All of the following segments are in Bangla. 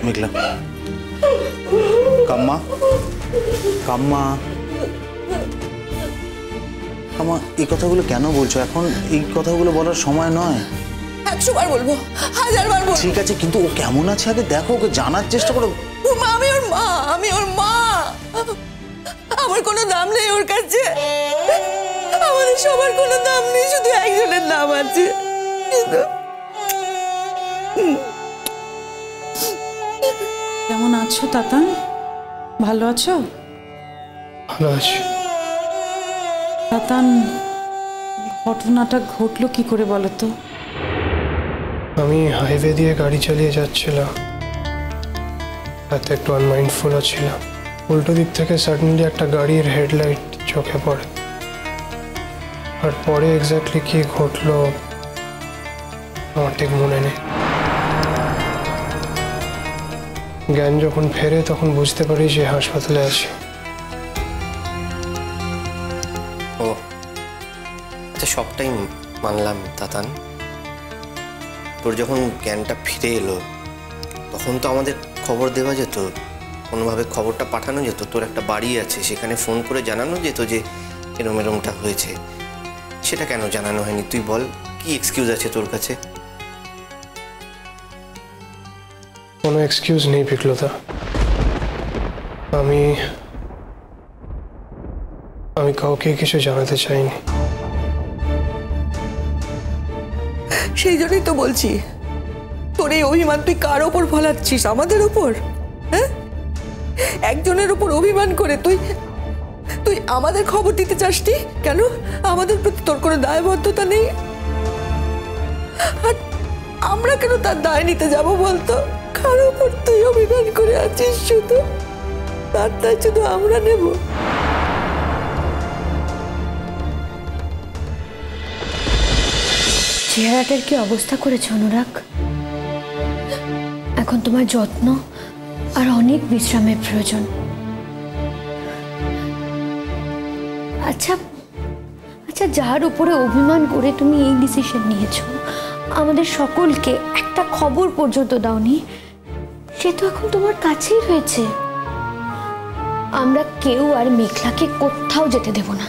মেঘলা, কাম্মা কাম্মা কাম্মা, এই কথাগুলো কেন বলছো? এখন এই কথাগুলো বলার সময় নয়। 100 বার বলবো, 1000 বার বলবো। ঠিক আছে, কিন্তু ও কেমন আছে আগে দেখো, ওকে জানার চেষ্টা করো। আমি ওর মা, আমি ওর মা। আমার কোনো দাম নেই ওর কাছে। আমাদের সবার কোনো দাম নেই, শুধু একজনের দাম আছে। কেমন আছো তাতান? ভালো আছো? ভালো আছি। তাতান, ঘটনাটা ঘটলো কি করে বলো তো? আমি হাইওয়ে দিয়ে গাড়ি চালিয়ে যাচ্ছিলাম, রাতে একটু আনমাইন্ডফুল ছিলাম। উল্টো দিক থেকে সাডেনলি একটা গাড়ির হেডলাইট চোখে পড়ে, আর পরে এক্স্যাক্টলি কি ঘটলো আমার ঠিক মনে নেই। জ্ঞান যখন ফেরে তখন বুঝতে পারি যে হাসপাতালে আছি। ও আচ্ছা, সবটাই মানলাম তাতান। তোর যখন জ্ঞানটা ফিরে এলো তখন তো আমাদের খবর দেওয়া যেত, কোনোভাবে খবরটা পাঠানো যেত। তোর একটা বাড়ি আছে, সেখানে ফোন করে জানানো যেত যে এরম এরমটা হয়েছে। সেটা কেন জানানো হয়নি তুই বল? কি এক্সকিউজ আছে তোর কাছে? কোনো এক্সকিউজ নেই পিকলতা। আমি কাউকে কিছু জানাতে চাইনি। সেই জন্যই তো বলছি, তোর এই অভিমান তুই কার ওপর ফলাচ্ছিস? আমাদের ওপর? হ্যাঁ, একজনের উপর অভিমান করে তুই তুই আমাদের খবর দিতে চাসনি কেন? আমাদের প্রতি তোর কোনো দায়বদ্ধতা নেই? আর আমরা কেন তার দায় নিতে যাব বলতো? কার ওপর তুই অভিমান করে আছিস? শুধু তার দায় শুধু আমরা নেব? চেহারাটার কি অবস্থা করেছে অনুরাগ? এখন তোমার যত্ন আর অনেক বিশ্রামের প্রয়োজন। আচ্ছা আচ্ছা, যার উপরে অভিমান করে তুমি এই ডিসিশন নিয়েছো, আমাদের সকলকে একটা খবর পর্যন্ত দাওনি, সে তো এখন তোমার কাছেই রয়েছে। আমরা কেউ আর মেঘলাকে কোথাও যেতে দেব না।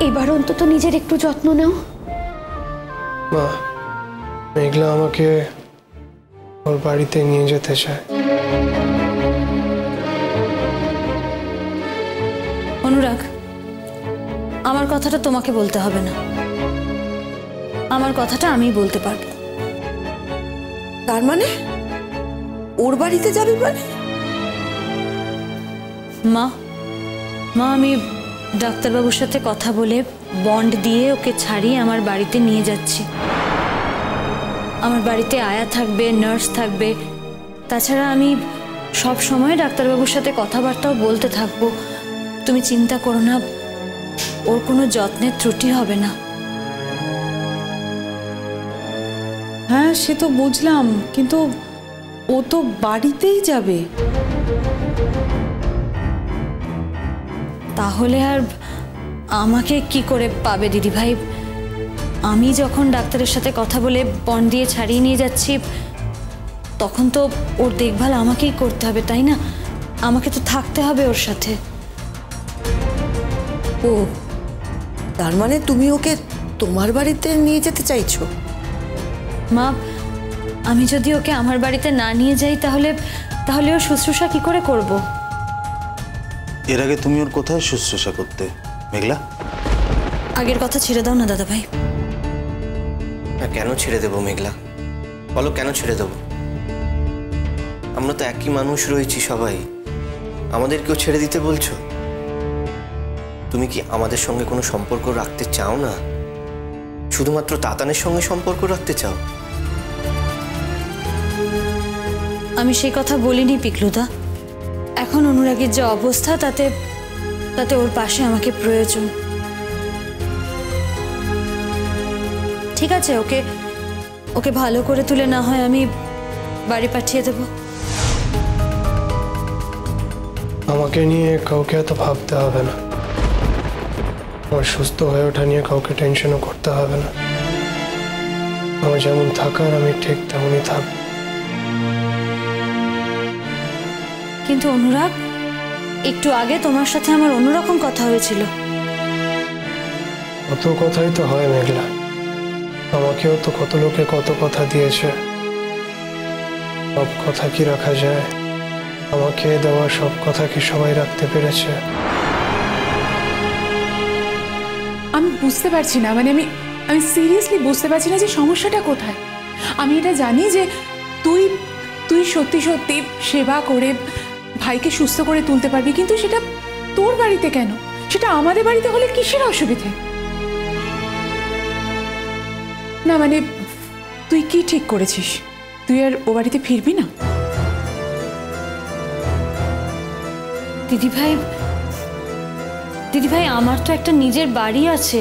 এবার অন্তত নিজের একটু যত্ন নাও। মা, মেঘলা আমাকে ওর বাড়িতে নিয়ে যেতে চায়। অনুরাগ, আমার কথাটা তোমাকে বলতে হবে না, আমার কথাটা আমি বলতে পারবো। তার মানে ওর বাড়িতে যাবি মানে? মা, আমি ডাক্তারবাবুর সাথে কথা বলে বন্ড দিয়ে ওকে ছাড়িয়ে আমার বাড়িতে নিয়ে যাচ্ছি। আমার বাড়িতে আয়া থাকবে, নার্স থাকবে। তাছাড়া আমি সব সময় ডাক্তারবাবুর সাথে কথাবার্তাও বলতে থাকবো। তুমি চিন্তা করো না, ওর কোনো যত্নের ত্রুটি হবে না। হ্যাঁ, সে তো বুঝলাম, কিন্তু ও তো বাড়িতেই যাবে। তাহলে আর আমাকে কি করে পাবে দিদি ভাই? আমি যখন ডাক্তারের সাথে কথা বলে বন্ড দিয়ে ছাড়িয়ে নিয়ে যাচ্ছি, তখন তো ওর দেখভাল আমাকেই করতে হবে, তাই না? আমাকে তো থাকতে হবে ওর সাথে। ও, তার মানে তুমি ওকে তোমার বাড়িতে নিয়ে যেতে চাইছো? মা, আমি যদি ওকে আমার বাড়িতে না নিয়ে যাই তাহলে ওর শুশ্রূষা কি করে করব? এর আগে তুমি ওর কোথায় শুশ্রূষা করতে মেঘলা? আগের কথা ছেড়ে দাও না দাদা ভাই। কেন ছেড়ে দেবো মেঘলা? বলো কেন ছেড়ে দেবো? আমরা তো একই মানুষ রয়েছি সবাই, আমাদেরকেও ছেড়ে দিতে বলছো? তুমি কি আমাদের সঙ্গে কোনো সম্পর্ক রাখতে চাও না? শুধুমাত্র তাতানের সঙ্গে সম্পর্ক রাখতে চাও? আমি সেই কথা বলিনি পিকলুদা। এখন অনুরাগের যে অবস্থা, তাতে ওর পাশে আমাকে প্রয়োজন। ঠিক আছে, ওকে ভালো করে তুলে না হয় আমি বাড়ি পাঠিয়ে দেব। আমাকে নিয়ে কাউকে এত ভাবতে হবে না। আমার সুস্থ হয়ে ওঠা নিয়ে কাউকে টেনশনও করতে হবে না। আমার যেমন থাকার আমি ঠিক তেমনই থাকব। কিন্তু অনুরাগ, একটু আগে তোমার সাথে আমার অন্যরকম কথা হয়েছিল। কত কথাই তো হয় মেঘলা, আমাকেও তো কত লোকে কত কথা দিয়েছে। সব কথা কি রাখা যায়? আমাকে দেওয়া সব কথা কি সবাই রাখতে পেরেছে? আমি বুঝতে পারছি না, মানে আমি আমি সিরিয়াসলি বুঝতে পারছি না যে সমস্যাটা কোথায়। আমি এটা জানি যে তুই তুই সত্যি সত্যি সেবা করে ভাইকে সুস্থ করে তুলতে পারবি, কিন্তু সেটা তোর বাড়িতে কেন? সেটা আমাদের বাড়িতে হলে কিসের অসুবিধে? না মানে তুই কি ঠিক করেছিস? তুই আর ও বাড়িতে ফিরবি না? দিদিভাই, দিদিভাই, আমার তো একটা নিজের বাড়ি আছে,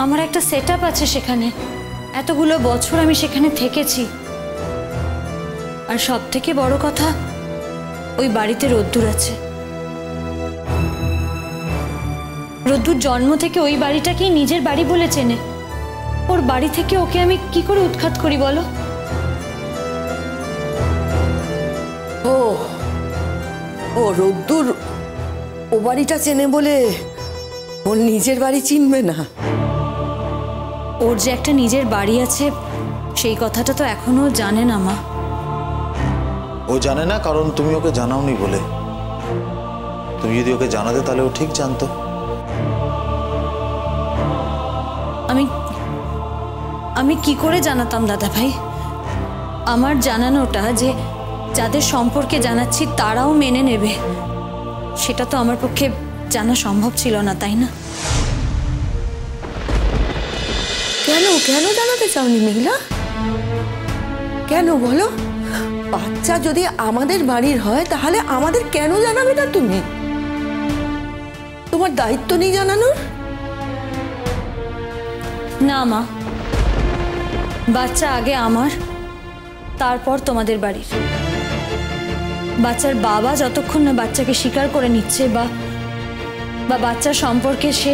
আমার একটা সেট আপ আছে সেখানে। এতগুলো বছর আমি সেখানে থেকেছি। আর সব থেকে বড় কথা, ওই বাড়িতে রোদ্দুর আছে। রোদ্দুর জন্ম থেকে ওই বাড়িটাকেই নিজের বাড়ি বলে চেনে। ওর বাড়ি থেকে ওকে আমি কি করে উৎখাত করি বলো? ও ও রোদ্দুর ও বাড়িটা চেনে বলে ওর নিজের বাড়ি চিনবে না? ওর যে একটা নিজের বাড়ি আছে সেই কথাটা তো এখনো জানে না মা। ও জানে না কারণ তুমি ওকে জানাওনি বলে। তুমি যদি ওকে জানাতে তাহলে ও ঠিক জানতো। আমি কি করে জানাতাম দাদা ভাই? আমার জানানোটা যে যাদের সম্পর্কে জানাচ্ছি তারাও মেনে নেবে, সেটা তো আমার পক্ষে জানা সম্ভব ছিল না, তাই না? কেন কেন জানাতে চাওনি মেঘলা? কেন বলো? বাচ্চা যদি আমাদের বাড়ির হয় তাহলে আমাদের কেন জানাবে না তুমি? তোমার দায়িত্ব নেই জানানোর? না মা, বাচ্চা আগে আমার, তারপর তোমাদের বাড়ির। বাচ্চার বাবা যতক্ষণ না বাচ্চাকে স্বীকার করে নিচ্ছে বা বাচ্চার সম্পর্কে সে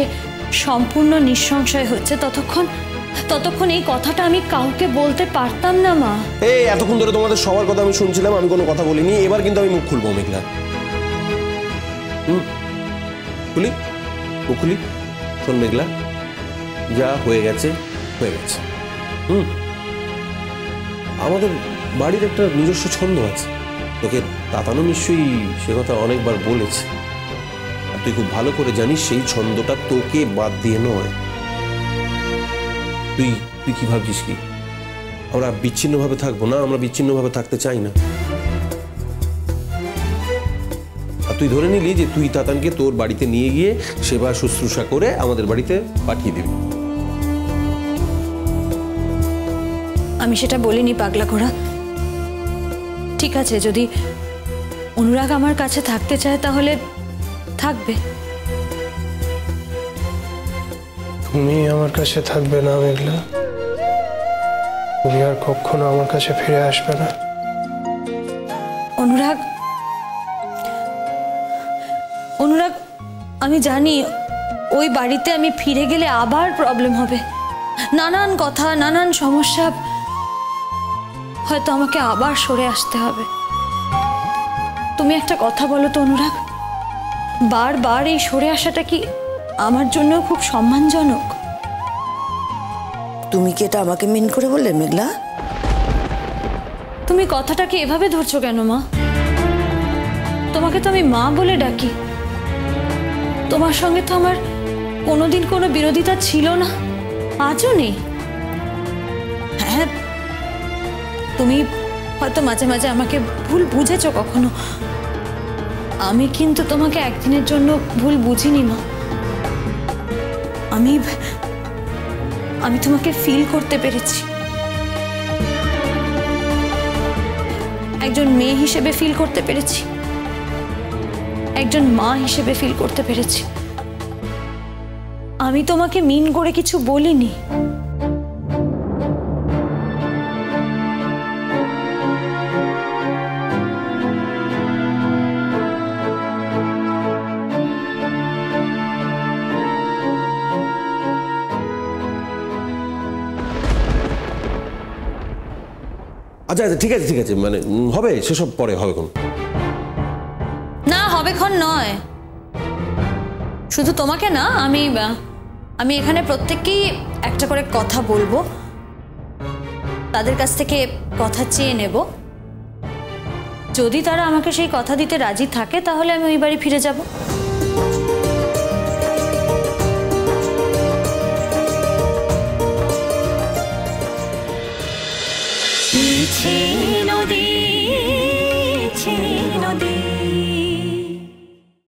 সম্পূর্ণ নিঃসংশয় হচ্ছে, ততক্ষণ এই কথাটা আমি কাউকে বলতে পারতাম না মা। এই এতক্ষণ ধরে তোমাদের সবার কথা আমি শুনছিলাম, আমি কোনো কথা বলিনি। এবার কিন্তু আমি মুখ খুলবো মেঘলা। খুলি মুখ খুলি। শোন মেঘলা, যা হয়ে গেছে হয়ে গেছে। আমাদের বাড়ির একটা নিজস্ব ছন্দ আছে, তোকে তাতানো নিশ্চয়ই সে কথা অনেকবার বলেছে। আর তুই খুব ভালো করে জানিস সেই ছন্দটা তোকে বাদ দিয়ে নয়। তুই তুই কি ভাবছিস কি আমরা বিচ্ছিন্নভাবে থাকবো? না, আমরা বিচ্ছিন্নভাবে থাকতে চাই না। আর তুই ধরে নিলি যে তুই তাতানকে তোর বাড়িতে নিয়ে গিয়ে সেবা শুশ্রূষা করে আমাদের বাড়িতে পাঠিয়ে দিবি। আমি সেটা বলিনি পাগলা ঘোড়া। ঠিক আছে, যদি অনুরাগ আমার কাছে থাকতে চায় তাহলে থাকবে। তুমি আমার কাছে থাকবে না মেঘলা, তুমি আর কখনো আমার কাছে ফিরে আসবে না। অনুরাগ, অনুরাগ, আমি জানি ওই বাড়িতে আমি ফিরে গেলে আবার প্রবলেম হবে, নানান কথা, নানান সমস্যা, হয়তো আমাকে আবার সরে আসতে হবে। তুমি একটা কথা বলো তো অনুরাগ, বারবার এই সরে আসাটা কি আমার জন্য খুব সম্মানজনক? তুমি কি এটা আমাকে মিন করে বললে মেঘলা? তুমি কথাটাকে এভাবে ধরছো কেন মা? তোমাকে তো আমি মা বলে ডাকি। তোমার সঙ্গে তো আমার কোনোদিন কোনো বিরোধিতা ছিল না, আজও নেই। হ্যাঁ, তুমি হয়তো মাঝে মাঝে আমাকে ভুল বুঝেছো কখনো, আমি কিন্তু তোমাকে একদিনের জন্য ভুল বুঝিনি মা। আমি তোমাকে ফিল করতে পেরেছি, একজন মেয়ে হিসেবে ফিল করতে পেরেছি, একজন মা হিসেবে ফিল করতে পেরেছি। আমি তোমাকে মিন করে কিছু বলিনি। আচ্ছা আচ্ছা, ঠিক আছে ঠিক আছে, মানে হবে সেসব পরে হবে কোন। রক্ষণাবেক্ষণ নয়, শুধু তোমাকে না, আমি এখানে প্রত্যেককেই একটা করে কথা বলবো, তাদের কাছ থেকে কথা চেয়ে নেব। যদি তারা আমাকে সেই কথা দিতে রাজি থাকে তাহলে আমি ওই বাড়ি ফিরে যাব। पीछे